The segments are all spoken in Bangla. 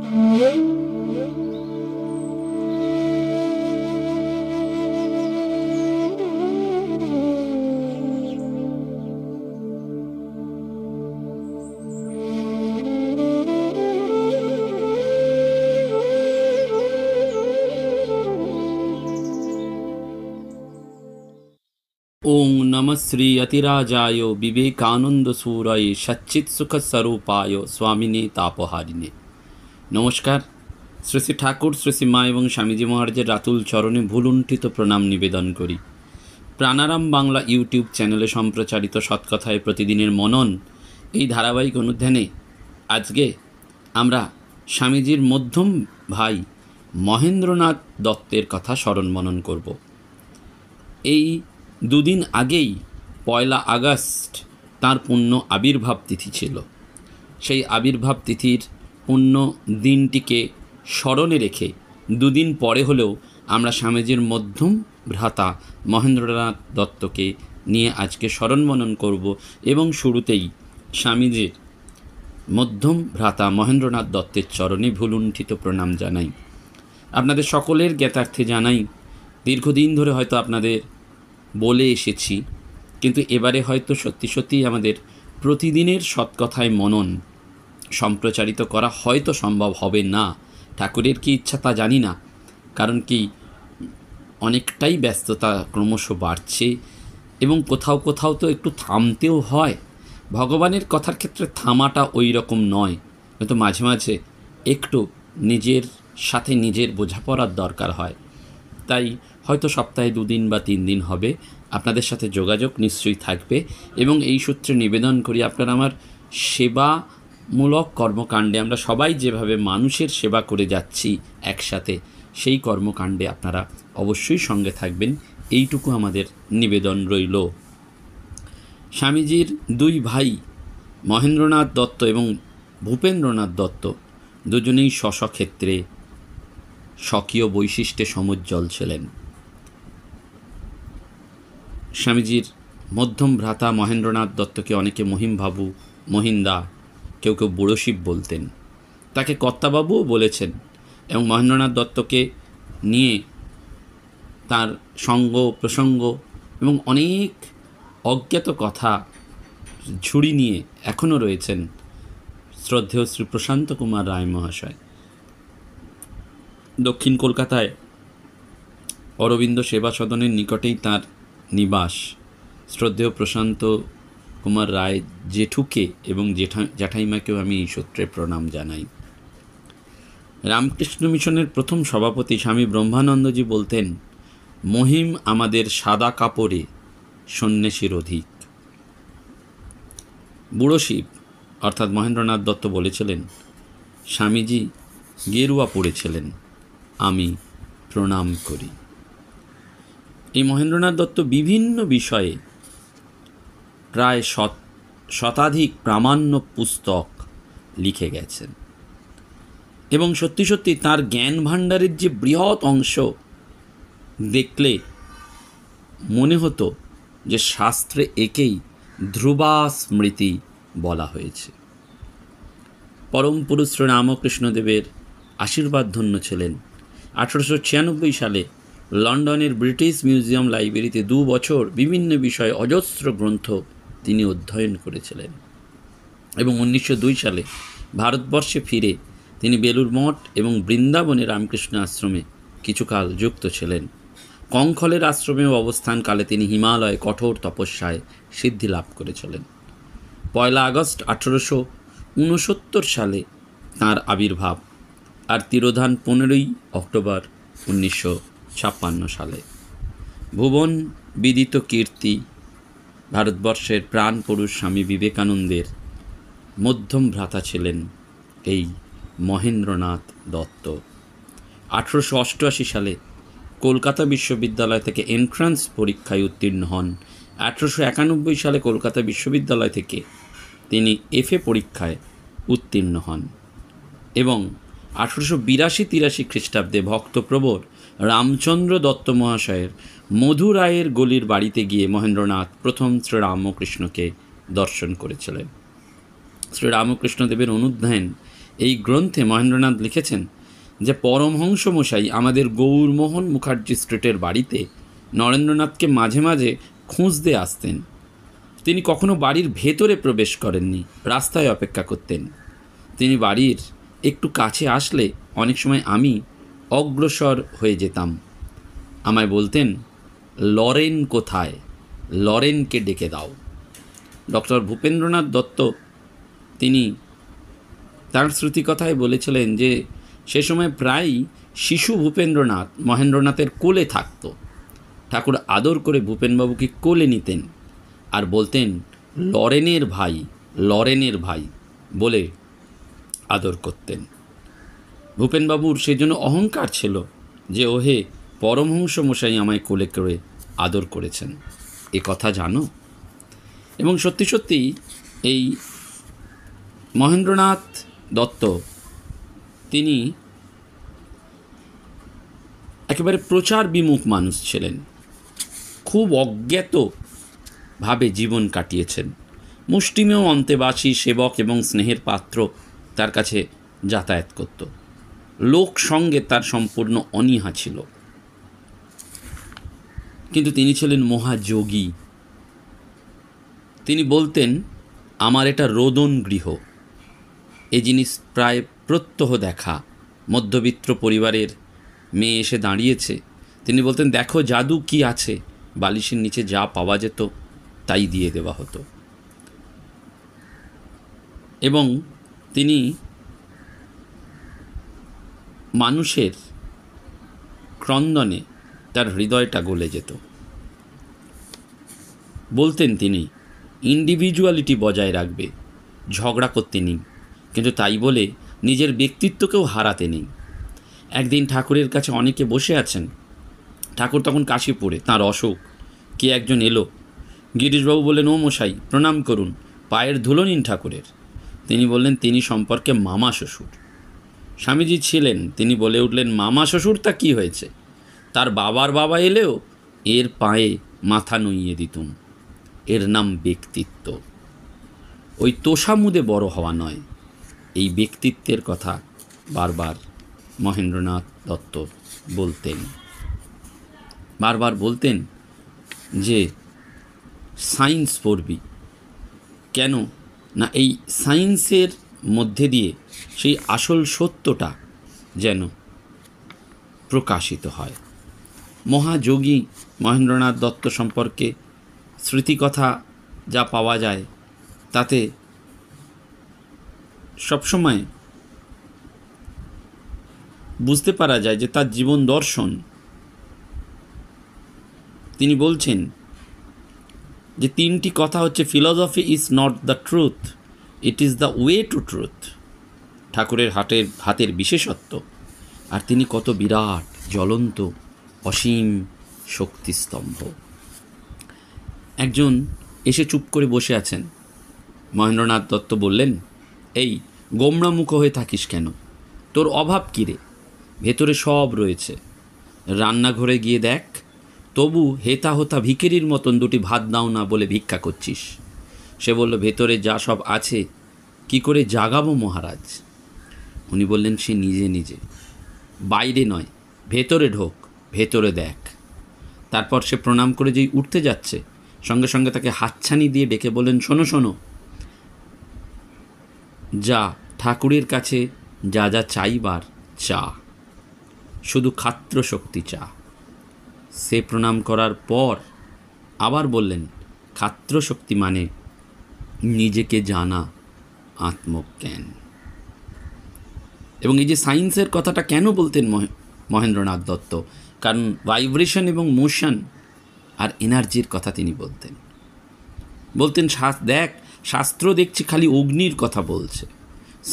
ओं नमः श्री अतिराजाय विवेकानंद सूरय सच्चित सुख स्वरूपाय स्वामिने तापहारिणे। नमस्कार। श्री श्री ठाकुर श्री श्री मा एवं स्वामीजी महाराजेर रातुल चरणे भूलुंठित प्रणाम निवेदन करी। प्राणाराम बांगला यूट्यूब चैनेले सम्प्रचारित सत्कथाय प्रतिदिनेर मनन এই ধারাবাহিক অনুধ্যানে আজকে আমরা স্বামীজির মধ্যম ভাই মহেন্দ্রনাথ দত্তের কথা স্মরণ মনন করব। এই দুদিন আগেই ১লা আগস্ট তাঁর পূর্ণ আবির্ভাব তিথি ছিল। সেই আবির্ভাব তিথির পূর্ণ দিনটিকে স্মরণে রেখে দুদিন পরে হলেও আমরা স্বামীজির মধ্যম ভ্রাতা মহেন্দ্রনাথ দত্তকে নিয়ে আজকে স্মরণ মনন করব এবং শুরুতেই স্বামীজির মধ্যম ভ্রাতা মহেন্দ্রনাথ দত্তের চরণে ভুলুণ্ঠিত প্রণাম জানাই। আপনাদের সকলের জ্ঞাতার্থে জানাই, দীর্ঘদিন ধরে হয়তো আপনাদের বলে এসেছি, কিন্তু এবারে হয়তো সত্যি সত্যিই আমাদের প্রতিদিনের সৎকথায় মনন সম্প্রচারিত করা হয়তো সম্ভব হবে না। ঠাকুরের কি ইচ্ছা তা জানি না, কারণ কি অনেকটাই ব্যস্ততা ক্রমশ বাড়ছে এবং কোথাও কোথাও তো একটু থামতেও হয়। ভগবানের কথার ক্ষেত্রে থামাটা ওই রকম নয়, কিন্তু মাঝে মাঝে একটু নিজের সাথে নিজের বোঝাপড়ার দরকার হয়। তাই হয়তো সপ্তাহে 2 দিন বা 3 দিন হবে আপনাদের সাথে যোগাযোগ নিশ্চয়ই থাকবে এবং এই সূত্রে নিবেদন করি আপনারা আমার সেবামূলক কর্মকাণ্ডে আমরা সবাই যেভাবে মানুষের সেবা করে যাচ্ছি একসাথে, সেই কর্মকাণ্ডে আপনারা অবশ্যই সঙ্গে থাকবেন, এইটুকু আমাদের নিবেদন রইল। স্বামীজির 2 ভাই মহেন্দ্রনাথ দত্ত এবং ভূপেন্দ্রনাথ দত্ত দুজনেই স্বস্বক্ষেত্রে স্বকীয় বৈশিষ্ট্যে সমুজ্জ্বল ছিলেন। স্বামীজির মধ্যম ভ্রাতা মহেন্দ্রনাথ দত্তকে অনেকে মহিমবাবু, মহিন্দা, কেউ কেউ বুড়ো শিব বলতেন, তাকে কর্তাবাবুও বলেছেন এবং মহেন্দ্রনাথ দত্তকে নিয়ে তার সঙ্গ প্রসঙ্গ এবং অনেক অজ্ঞাত কথা ঝুড়ি নিয়ে এখনও রয়েছেন শ্রদ্ধেয় শ্রী প্রশান্ত কুমার রায় মহাশয়। দক্ষিণ কলকাতায় অরবিন্দ সেবা সদনের নিকটেই তার নিবাস। শ্রদ্ধেয় প্রশান্ত কুমার রায় জেঠুকে এবং জ্যাঠাইমাকেও আমি এই সূত্রে প্রণাম জানাই। রামকৃষ্ণ মিশনের প্রথম সভাপতি স্বামী ব্রহ্মানন্দজি বলতেন, মহিম আমাদের সাদা কাপড়ে সন্ন্যাসীর অধিক। বুড়ো শিব অর্থাৎ মহেন্দ্রনাথ দত্ত বলেছিলেন, স্বামীজি গেরুয়া পড়েছিলেন, আমি প্রণাম করি। এই মহেন্দ্রনাথ দত্ত বিভিন্ন বিষয়ে প্রায় শতাধিক প্রামাণ্য পুস্তক লিখে গেছেন এবং সত্যি সত্যি তার জ্ঞান ভাণ্ডারের যে বৃহৎ অংশ দেখলে মনে হতো যে শাস্ত্রে একেই ধ্রুবা স্মৃতি বলা হয়েছে। পরম পুরুষ শ্রী রামকৃষ্ণদেবের আশীর্বাদ ধন্য ছিলেন। 1896 সালে লন্ডনের ব্রিটিশ মিউজিয়াম লাইব্রেরিতে 2 বছর বিভিন্ন বিষয়ে অজস্র গ্রন্থ তিনি অধ্যয়ন করেছিলেন এবং 1902 সালে ভারতবর্ষে ফিরে তিনি বেলুর মঠ এবং বৃন্দাবনের রামকৃষ্ণ আশ্রমে কিছুকাল যুক্ত ছিলেন। কঙ্খলের আশ্রমেও অবস্থানকালে তিনি হিমালয়ে কঠোর তপস্যায় সিদ্ধি লাভ করেছিলেন। 1 আগস্ট 1869 সালে তাঁর আবির্ভাব আর তিরোধান 15 অক্টোবর 1956 সালে। ভুবন বিদিত কীর্তি ভারতবর্ষের প্রাণ পুরুষ স্বামী বিবেকানন্দের মধ্যম ভ্রাতা ছিলেন এই মহেন্দ্রনাথ দত্ত। 1888 সালে কলকাতা বিশ্ববিদ্যালয় থেকে এন্ট্রান্স পরীক্ষায় উত্তীর্ণ হন। 1891 সালে কলকাতা বিশ্ববিদ্যালয় থেকে তিনি FA পরীক্ষায় উত্তীর্ণ হন এবং 1882-83 খ্রিস্টাব্দে ভক্তপ্রবর রামচন্দ্র দত্ত মহাশয়ের মধুরায়ের গলির বাড়িতে গিয়ে মহেন্দ্রনাথ প্রথম শ্রীরামকৃষ্ণকে দর্শন করেছিলেন। শ্রীরামকৃষ্ণদেবের অনুধ্যান এই গ্রন্থে মহেন্দ্রনাথ লিখেছেন যে পরমহংস মশাই আমাদের গৌরমোহন মুখার্জি স্ট্রিটের বাড়িতে নরেন্দ্রনাথকে মাঝে মাঝে খুঁজতে আসতেন। তিনি কখনো বাড়ির ভেতরে প্রবেশ করেননি, রাস্তায় অপেক্ষা করতেন। তিনি বাড়ির একটু কাছে আসলে অনেক সময় আমি অগ্রসর হয়ে যেতাম। আমায় বলতেন, লরেন কোথায়, লরেনকে ডেকে দাও। ডক্টর ভূপেন্দ্রনাথ দত্ত তিনি তাঁর স্মৃতিকথায় বলেছিলেন যে সে সময় প্রায়ই শিশু ভূপেন্দ্রনাথ মহেন্দ্রনাথের কোলে থাকত। ঠাকুর আদর করে ভূপেনবাবুকে কোলে নিতেন আর বলতেন, লরেনের ভাই, লরেনের ভাই বলে আদর করতেন। ভূপেনবাবুর সেজন্য অহংকার ছিল যে ওহে পরমহংস মশাই আমায় কোলে করে আদর করেছেন, এ কথা জানো। এবং সত্যি সত্যি এই মহেন্দ্রনাথ দত্ত তিনি একেবারে প্রচার বিমুখ মানুষ ছিলেন, খুব অজ্ঞাতভাবে জীবন কাটিয়েছেন। মুষ্টিমেয় অন্তেবাসী সেবক এবং স্নেহের পাত্র তার কাছে যাতায়াত করত। লোক সঙ্গে তার সম্পূর্ণ অনীহা ছিল, কিন্তু তিনি ছিলেন মহাযোগী। তিনি বলতেন, আমার এটা রোদন গৃহ। এই জিনিস প্রায় প্রত্যহ দেখা। মধ্যবিত্ত পরিবারের মেয়ে এসে দাঁড়িয়েছে, তিনি বলতেন, দেখো জাদু কি আছে। বালিশের নিচে যা পাওয়া যেত তাই দিয়ে দেওয়া হতো। এবং তিনি মানুষের ক্রন্দনে তার হৃদয়টা গলে যেত। বলতেন তিনি, ইন্ডিভিজুয়ালিটি বজায় রাখবে, ঝগড়া করতে নেই, কিন্তু তাই বলে নিজের ব্যক্তিত্বকেও হারাতে নেই। একদিন ঠাকুরের কাছে অনেকে বসে আছেন, ঠাকুর তখন কাশীপুরে, তাঁর অসুখ। কে একজন এলো, গিরিশবাবু বললেন, ও মশাই প্রণাম করুন, পায়ের ধুলো নিন ঠাকুরের। তিনি বললেন, তিনি সম্পর্কে মামা শ্বশুর। স্বামীজি ছিলেন, তিনি বলে উঠলেন, মামা শ্বশুরটা কি হয়েছে, তার বাবার বাবা এলেও এর পায়ে মাথা নুইয়ে দিতুম। এর নাম ব্যক্তিত্ব। ওই তোষামুদে বড় হওয়া নয়। এই ব্যক্তিত্বের কথা বারবার মহেন্দ্রনাথ দত্ত বলতেন। বারবার বলতেন যে সায়েন্স পড়বি। কেন না, এই সায়েন্সের মধ্যে দিয়ে সেই আসল সত্যটা যেন প্রকাশিত হয়। মহাযোগী মহেন্দ্রনাথ দত্ত সম্পর্কে স্মৃতিকথা যা পাওয়া যায় তাতে সবসময় বুঝতে পারা যায় যে তার জীবন দর্শন। তিনি বলছেন যে তিনটি কথা হচ্ছে, philosophy is not the truth, it is the way to truth. ঠাকুরের হাতের বিশেষত্ব। আর তিনি কত বিরাট, জ্বলন্ত, অসীম শক্তিস্তম্ভ। একজন এসে চুপ করে বসে আছেন। মহেন্দ্রনাথ দত্ত বললেন, এই গোমড়ামুখ হয়ে থাকিস কেন, তোর অভাব কী রে? ভেতরে সব রয়েছে, রান্নাঘরে গিয়ে দেখ। তবু হেতা হোতা ভিখিরির মতন দুটি ভাত দাও না বলে ভিক্ষা করছিস। সে বলল, ভেতরে যা সব আছে কি করে জাগাবো মহারাজ? উনি বললেন, সে নিজে নিজে, বাইরে নয়, ভেতরে ঢোক, ভেতরে দেখ। তারপর সে প্রণাম করে যেই উঠতে যাচ্ছে, সঙ্গে সঙ্গে তাকে হাতছানি দিয়ে ডেকে বললেন, শোনো শোনো, যা ঠাকুরের কাছে যা যা চাইবার চা, শুধু খাত্র শক্তি চা। সে প্রণাম করার পর আবার বললেন, খাত্র শক্তি মানে নিজেকে জানা, আত্মজ্ঞান। এবং এই যে সায়েন্সের কথাটা কেন বলতেন মহেন্দ্রনাথ দত্ত, কারণ ভাইব্রেশন এবং মোশন আর এনার্জির কথা তিনি বলতেন। দেখ, শাস্ত্র দেখছি খালি অগ্নির কথা বলছে।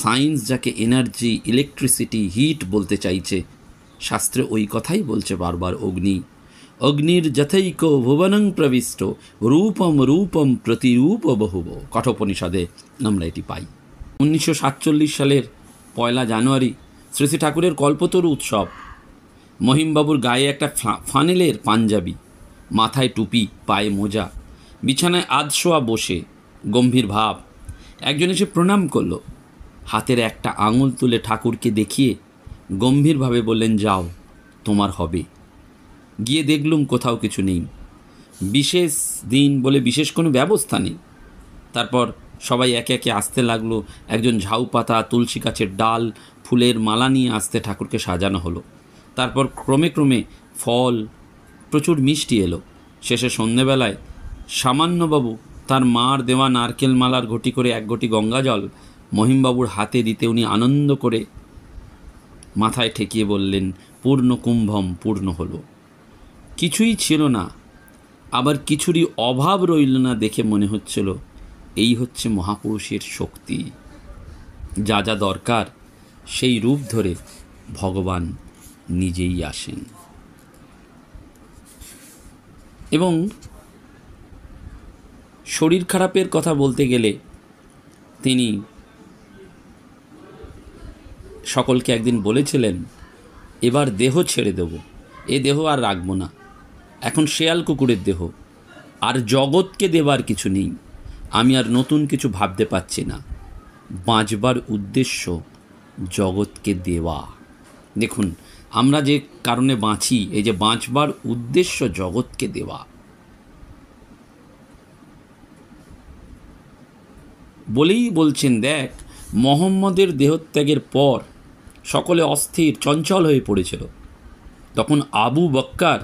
সায়েন্স যাকে এনার্জি, ইলেকট্রিসিটি, হিট বলতে চাইছে, শাস্ত্রে ওই কথাই বলছে বারবার, অগ্নি। অগ্নির যথৈক ভুবনং প্রবিষ্ট রূপম রূপম প্রতিরূপ বহুব। কঠোপনিষদে আমরা এটি পাই। 1947 সালের 1 জানুয়ারি শ্রী শ্রী ঠাকুরের কল্পতরু উৎসব। মহিমবাবুর গায়ে একটা ফানেলের পাঞ্জাবি, মাথায় টুপি, পায়ে মোজা, বিছানায় আধশোয়া বসে, গম্ভীর ভাব। একজন এসে প্রণাম করল। হাতের একটা আঙুল তুলে ঠাকুরকে দেখিয়ে গম্ভীরভাবে বললেন, যাও, তোমার হবে। গিয়ে দেখলুম কোথাও কিছু নেই। বিশেষ দিন বলে বিশেষ কোনো ব্যবস্থা নেই। তারপর সবাই একে একে আসতে লাগলো। একজন ঝাউ পাতা, তুলসী গাছের ডাল, ফুলের মালা নিয়ে আসতে ঠাকুরকে সাজানো হলো। তারপর ক্রমে ক্রমে ফল, প্রচুর মিষ্টি এলো। শেষে সন্ধেবেলায় সামান্যবাবু তার মার দেওয়া নারকেল মালার ঘটি করে এক ঘটি গঙ্গাজল মহিমবাবুর হাতে দিতে উনি আনন্দ করে মাথায় ঠেকিয়ে বললেন, পূর্ণ কুম্ভম, পূর্ণ হলো। কিছুই ছিল না, আবার কিছুরই অভাব রইল না দেখে মনে হচ্ছিল এই হচ্ছে মহাপুরুষের শক্তি। যা যা দরকার সেই রূপ ধরে ভগবান নিজেই আসেন। এবং শরীর খারাপের কথা বলতে গেলে তিনি সকলকে একদিন বলেছিলেন, এবার দেহ ছেড়ে দেব, এ দেহ আর রাখব না, এখন শেয়াল কুকুরের দেহ, আর জগৎকে দেবার কিছু নেই, আমি আর নতুন কিছু ভাবতে পারছি না, বাঁচবার উদ্দেশ্য জগৎকে দেওয়া। দেখুন, আমরা যে কারণে বাঁচি, এই যে বাঁচবার উদ্দেশ্য জগৎকে দেওয়া। বলেই বলছেন, দেখ, মোহাম্মদের দেহত্যাগের পর সকলে অস্থির চঞ্চল হয়ে পড়েছিল। তখন আবু বক্কর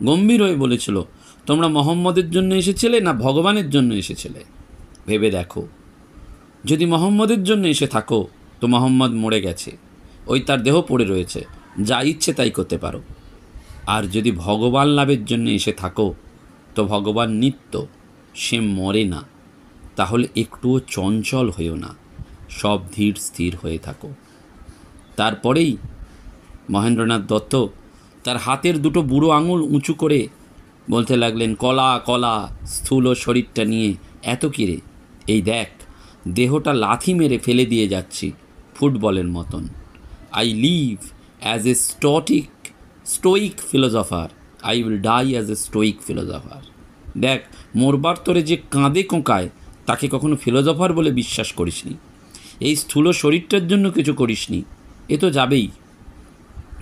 গম্ভীর হয়ে বলেছিল, তোমরা মোহাম্মদের জন্য এসেছিলে না ভগবানের জন্য এসেছিলে? ভেবে দেখো, যদি মোহাম্মদের জন্য এসে থাকো তো মোহাম্মদ মরে গেছে, ওই তার দেহ পড়ে রয়েছে, যা ইচ্ছে তাই করতে পারো। আর যদি ভগবান লাভের জন্য এসে থাকো তো ভগবান নিত্য, সে মরে না, তাহলে একটুও চঞ্চল হয়েও না, সব ধীর স্থির হয়ে থাকো। তারপরেই মহেন্দ্রনাথ দত্ত তার হাতের দুটো বুড়ো আঙুল উঁচু করে বলতে লাগলেন, কলা কলা, স্থূল শরীরটা নিয়ে এত কিরে, এই দেখ, দেহটা লাথি মেরে ফেলে দিয়ে যাচ্ছি ফুটবলের মতন। I live as a stoic philosopher, I will die as a stoic philosopher. দেখ, মরবার তোরে যে কাঁদে কোঁকায় তাকে কখনো ফিলোসফার বলে বিশ্বাস করিসনি। এই স্থূল শরীরটার জন্য কিছু করিসনি, এ তো যাবেই।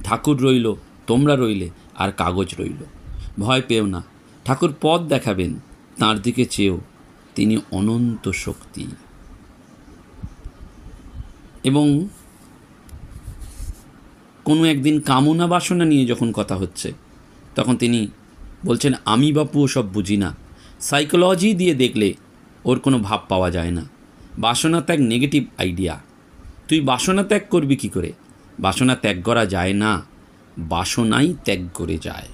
ঠাকুর রইল, তোমরা রইলে, আর কাগজ রইল। ভয় পেও না, ঠাকুর পথ দেখাবেন, তাঁর দিকে চেয়েও, তিনি অনন্ত শক্তি। এবং কোনো একদিন কামনা বাসনা নিয়ে যখন কথা হচ্ছে, তখন তিনি বলছেন, আমি বাপু ওসব বুঝি না, সাইকোলজি দিয়ে দেখলে ওর কোনো ভাব পাওয়া যায় না। বাসনা ত্যাগ নেগেটিভ আইডিয়া, তুই বাসনা ত্যাগ করবি কী করে? বাসনা ত্যাগ করা যায় না, বাসনাই ত্যাগ করে যায়।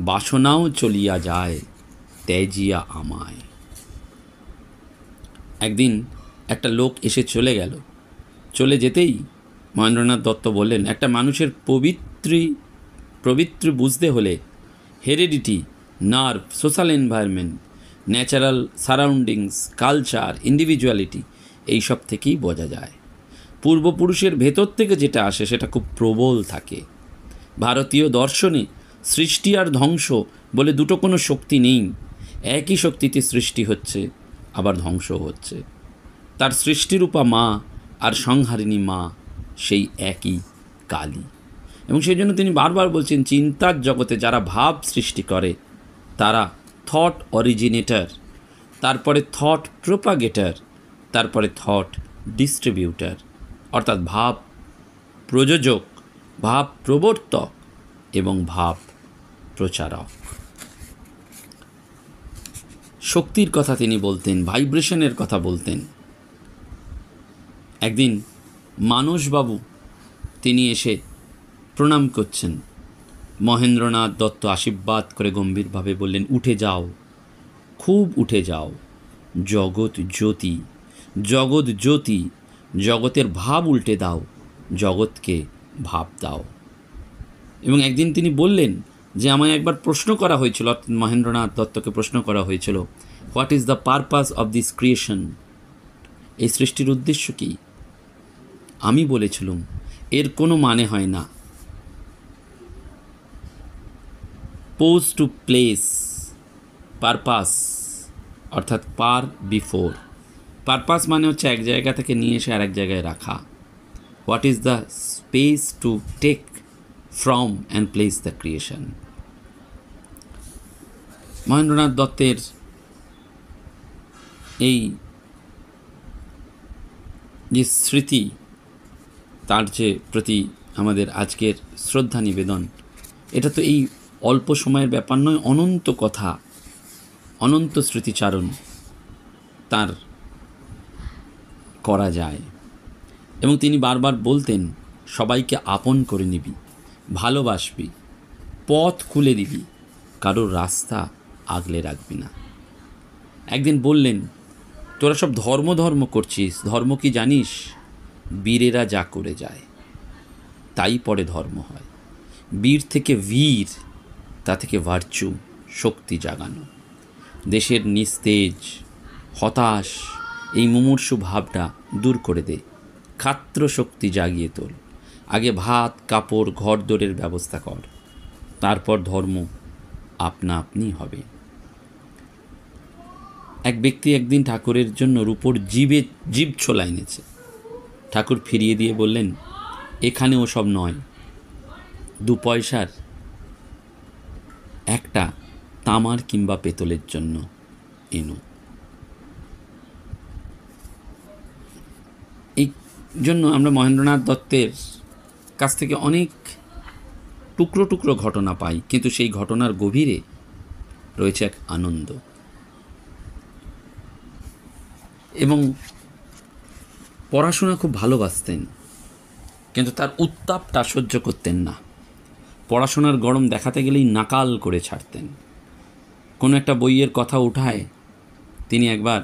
বাসনাও চলিয়া যায়, ত্যাজিয়া আমায়। একদিন একটা লোক এসে চলে গেল। চলে যেতেই মহেন্দ্রনাথ দত্ত বললেন, একটা মানুষের প্রবৃত্তি বুঝতে হলে heredity, nerve, social environment, natural surroundings, culture, individuality, এইসব থেকেই বোঝা যায়। পূর্বপুরুষের ভেতর থেকে যেটা আসে সেটা খুব প্রবল থাকে। ভারতীয় দর্শনে সৃষ্টি আর ধ্বংস বলে দুটো কোনো শক্তি নেই, একই শক্তিতে সৃষ্টি হচ্ছে, আবার ধ্বংসও হচ্ছে। তার সৃষ্টিরূপা মা আর সংহারিণী মা সেই একই কালী। এবং সেই জন্য তিনি বারবার বলছেন, চিন্তার জগতে যারা ভাব সৃষ্টি করে তারা থট অরিজিনেটর, তারপরে থট প্রোপাগেটর, তারপরে থট ডিস্ট্রিবিউটর, অর্থাৎ ভাব প্রযোজক, ভাব প্রবর্তক এবং ভাব প্রচারক। শক্তির কথা তিনি বলতেন, ভাইব্রেশনের কথা বলতেন। একদিন মানসবাবু তিনি এসে প্রণাম করছেন। মহেন্দ্রনাথ দত্ত আশীর্বাদ করে গম্ভীরভাবে বললেন, উঠে যাও, খুব উঠে যাও, জগৎ জ্যোতি, জগৎ জ্যোতি, জগতের ভাব উল্টে দাও, জগৎকে ভাব দাও। এবং একদিন তিনি বললেন যে, আমায় একবার প্রশ্ন করা হয়েছিল, মহেন্দ্রনাথ দত্তকে প্রশ্ন করা হয়েছিল, what is the purpose of this creation, এই সৃষ্টির উদ্দেশ্য কী? আমি বলেছিলাম, এর কোনো মানে হয় না। পোজ টু প্লেস, পারপাস অর্থাৎ পার বিফোর, পারপাস মানে হচ্ছে এক জায়গা থেকে নিয়ে এসে আরেক জায়গায় রাখা। What is the space to take from and place the creation. Mahendranath দত্তের এই যে স্মৃতি, তার যে প্রতি আমাদের আজকের শ্রদ্ধা নিবেদন, এটা তো এই অল্প সময়ের ব্যাপার নয়, অনন্ত কথা, অনন্ত স্মৃতিচারণ তার করা যায়। এবং তিনি বারবার বলতেন, সবাইকে আপন করে নিবি, ভালোবাসবি, পথ খুলে দিবি, কারোর রাস্তা আগলে রাখবি না। একদিন বললেন, তোরা সব ধর্ম ধর্ম করছিস, ধর্ম কি জানিস? বীরেরা যা করে যায় তাই পরে ধর্ম হয়। বীর থেকে বীর, তা থেকে ভার্চু, শক্তি জাগানো। দেশের নিস্তেজ, হতাশ এই মুমূর্ষু ভাবটা দূর করে দে, ক্ষাত্র শক্তি জাগিয়ে তোল। আগে ভাত কাপড় ঘর দোরের ব্যবস্থা কর, তারপর ধর্ম আপনা আপনি হবে। এক ব্যক্তি একদিন ঠাকুরের জন্য রূপোর জীব ছোলা এনেছে। ঠাকুর ফিরিয়ে দিয়ে বললেন, এখানে ওসব নয়, 2 পয়সার একটা তামার কিংবা পেতলের জন্য এনো। এই জন্য আমরা মহেন্দ্রনাথ দত্তের কাছ থেকে অনেক টুকরো টুকরো ঘটনা পাই, কিন্তু সেই ঘটনার গভীরে রয়েছে এক আনন্দ। এবং পড়াশোনা খুব ভালোবাসতেন, কিন্তু তার উত্তাপটা সহ্য করতেন না। পড়াশোনার গরম দেখাতে গেলেই নাকাল করে ছাড়তেন। কোনো একটা বইয়ের কথা উঠায় তিনি একবার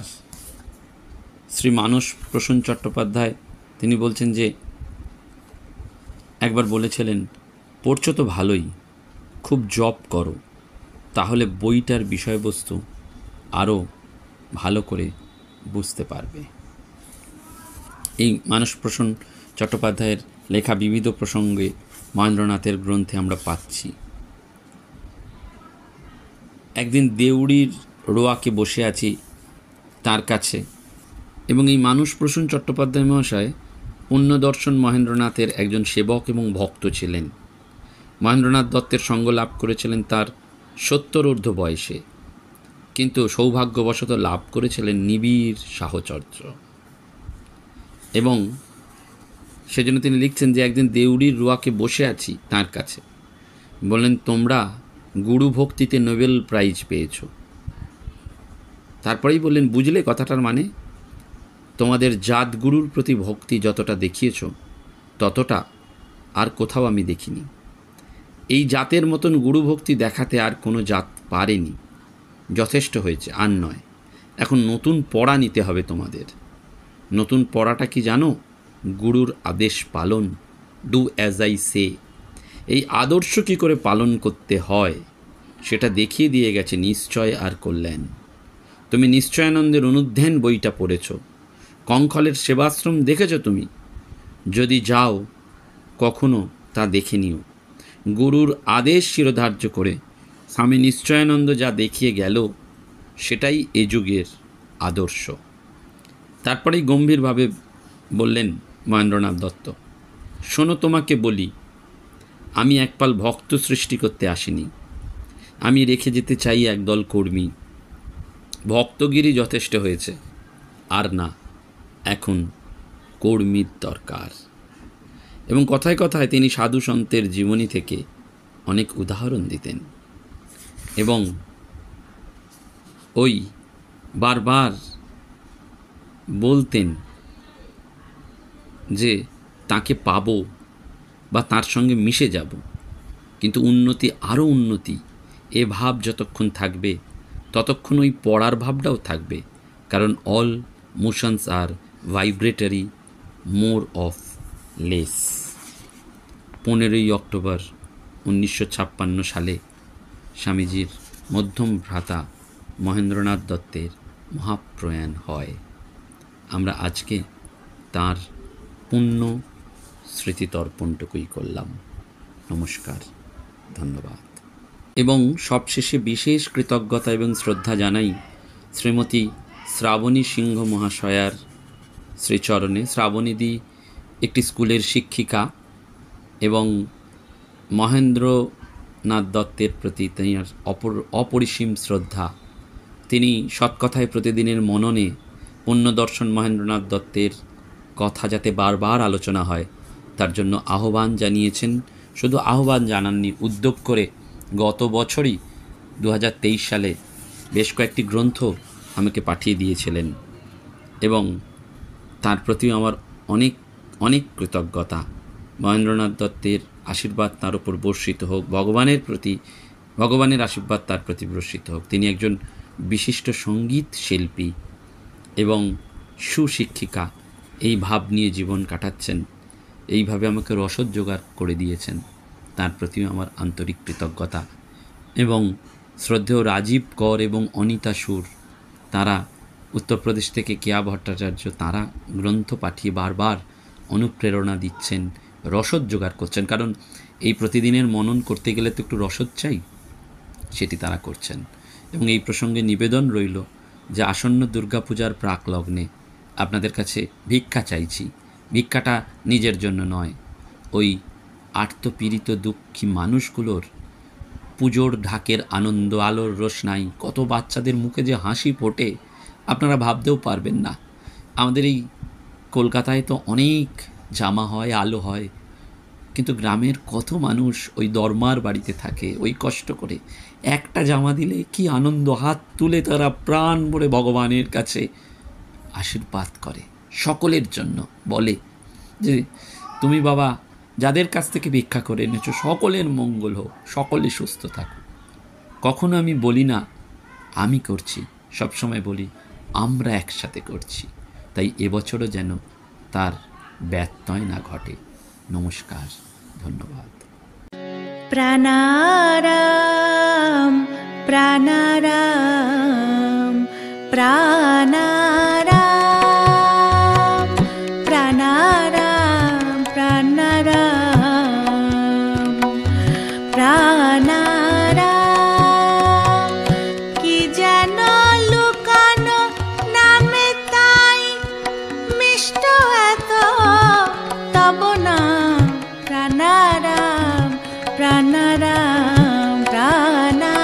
শ্রী মানস প্রসূন চট্টোপাধ্যায় তিনি বলছেন যে একবার বলেছিলেন, পড়ছো তো ভালোই, খুব জব করো, তাহলে বইটার বিষয়বস্তু আরও ভালো করে বুঝতে পারবে। এই মানস প্রসূন চট্টোপাধ্যায়ের লেখা বিবিধ প্রসঙ্গে মহেন্দ্রনাথের গ্রন্থে আমরা পাচ্ছি। একদিন দেউড়ির রোয়াকে বসে আছি তার কাছে, এবং এই মানস প্রসূন চট্টোপাধ্যায় মহাশয় পুণ্যদর্শন মহেন্দ্রনাথের একজন সেবক এবং ভক্ত ছিলেন। মহেন্দ্রনাথ দত্তের সঙ্গ লাভ করেছিলেন তার 70 ঊর্ধ্ব বয়সে, কিন্তু সৌভাগ্যবশত লাভ করেছিলেন নিবিড় সাহচর্য। এবং সেজন্য তিনি লিখছেন যে একদিন দেউড়ির রোয়াকে বসে আছি তার কাছে, বললেন, তোমরা গুরু ভক্তিতে নোবেল প্রাইজ পেয়েছ। তারপরেই বললেন, বুঝলে কথাটার মানে? তোমাদের জাত গুরুর প্রতি ভক্তি যতটা দেখিয়েছ ততটা আর কোথাও আমি দেখিনি। এই জাতের মতন গুরু ভক্তি দেখাতে আর কোনো জাত পারেনি, যথেষ্ট হয়েছে, আর নয়। এখন নতুন পড়া নিতে হবে তোমাদের। নতুন পড়াটা কি জানো? গুরুর আদেশ পালন, ডু অ্যাজ আই সে। এই আদর্শ কী করে পালন করতে হয় সেটা দেখিয়ে দিয়ে গেছে নিশ্চয় আর কল্যাণ। তুমি নিশ্চয়ানন্দের অনুধ্যান বইটা পড়েছ, কঙ্খলের সেবাশ্রম দেখেছ তুমি? যদি যাও কখনো তা দেখে নিও। গুরুর আদেশ শিরোধার্য করে স্বামী নিশ্চয়ানন্দ যা দেখিয়ে গেল সেটাই এ যুগের আদর্শ। তারপরেই গম্ভীরভাবে বললেন মহেন্দ্রনাথ দত্ত, শোনো, তোমাকে বলি, আমি একপাল ভক্ত সৃষ্টি করতে আসিনি। আমি রেখে যেতে চাই একদল কর্মী। ভক্তগিরি যথেষ্ট হয়েছে, আর না, এখন কর্মীর দরকার। এবং কথায় কথায় তিনি সাধু সন্তের জীবনী থেকে অনেক উদাহরণ দিতেন এবং ওই বারবার বলতেন যে তাকে পাবো বা তার সঙ্গে মিশে যাব, কিন্তু উন্নতি, আরও উন্নতি, এ ভাব যতক্ষণ থাকবে ততক্ষণ ওই পড়ার ভাবটাও থাকবে। কারণ all motions are vibratory, more of less. 15ই অক্টোবর 1956 সালে স্বামীজির মধ্যম ভ্রাতা মহেন্দ্রনাথ দত্তের মহাপ্রয়াণ হয়। আমরা আজকে তার পুণ্য স্মৃতিতর্পণটুকুই করলাম। নমস্কার, ধন্যবাদ। এবং সবশেষে বিশেষ কৃতজ্ঞতা এবং শ্রদ্ধা জানাই শ্রীমতী শ্রাবণী সিংহ মহাশয়ার শ্রীচরণে। শ্রাবণীদি একটি স্কুলের শিক্ষিকা এবং মহেন্দ্রনাথ দত্তের প্রতি তাঁর অপরিসীম শ্রদ্ধা। তিনি সৎকথায় প্রতিদিনের মননে পুণ্যদর্শন মহেন্দ্রনাথ দত্তের কথা যাতে বারবার আলোচনা হয় তার জন্য আহ্বান জানিয়েছেন। শুধু আহ্বান জানাননি, উদ্যোগ করে গত বছরই 2023 সালে বেশ কয়েকটি গ্রন্থ আমাকে পাঠিয়ে দিয়েছিলেন এবং তার প্রতিও আমার অনেক অনেক কৃতজ্ঞতা। মহেন্দ্রনাথ দত্তের আশীর্বাদ তার উপর বর্ষিত হোক, ভগবানের আশীর্বাদ তার প্রতি বর্ষিত হোক। তিনি একজন বিশিষ্ট সঙ্গীত শিল্পী এবং সুশিক্ষিকা, এই ভাব নিয়ে জীবন কাটাচ্ছেন, এইভাবে আমাকে রসদ জোগাড় করে দিয়েছেন, তার প্রতিও আমার আন্তরিক কৃতজ্ঞতা। এবং শ্রদ্ধেয় রাজীব কর এবং অনিতা সুর, তারা উত্তরপ্রদেশ থেকে কেয়া ভট্টাচার্য, তারা গ্রন্থ পাঠিয়ে বারবার অনুপ্রেরণা দিচ্ছেন, রসদ জোগাড় করছেন। কারণ এই প্রতিদিনের মনন করতে গেলে তো একটু রসদ চাই, সেটি তারা করছেন। এবং এই প্রসঙ্গে নিবেদন রইল যে আসন্ন দুর্গাপূজার প্রাকলগ্নে আপনাদের কাছে ভিক্ষা চাইছি। ভিক্ষাটা নিজের জন্য নয়, ওই আর্তপীড়িত দুঃখী মানুষগুলোর পুজোর ঢাকের আনন্দ, আলোর রোশনাই, কত বাচ্চাদের মুখে যে হাসি ফোটে আপনারা ভাবতেও পারবেন না। আমাদের এই কলকাতায় তো অনেক জামা হয়, আলো হয়, কিন্তু গ্রামের কত মানুষ ওই দরমার বাড়িতে থাকে, ওই কষ্ট করে একটা জামা দিলে কি আনন্দ, হাত তুলে তারা প্রাণ ভরে ভগবানের কাছে আশীর্বাদ করে। সকলের জন্য বলে যে তুমি বাবা যাদের কাছ থেকে ভিক্ষা করে এনেছো সকলের মঙ্গল হোক, সকলে সুস্থ থাকুক। কখনো আমি বলি না আমি করছি, সবসময় বলি আমরা একসাথে করছি। তাই এবছরও যেন তার ব্যত্যয় না ঘটে। নমস্কার, ধন্যবাদ। প্রাণারাম প্রাণারাম প্রাণারাম প্রাণারাম প্রাণারাম প্রাণারাম। কি যেন লুকানো নামে তাই মিষ্ট এত তব নাম। প্রাণারাম প্রাণারাম প্রাণারাম।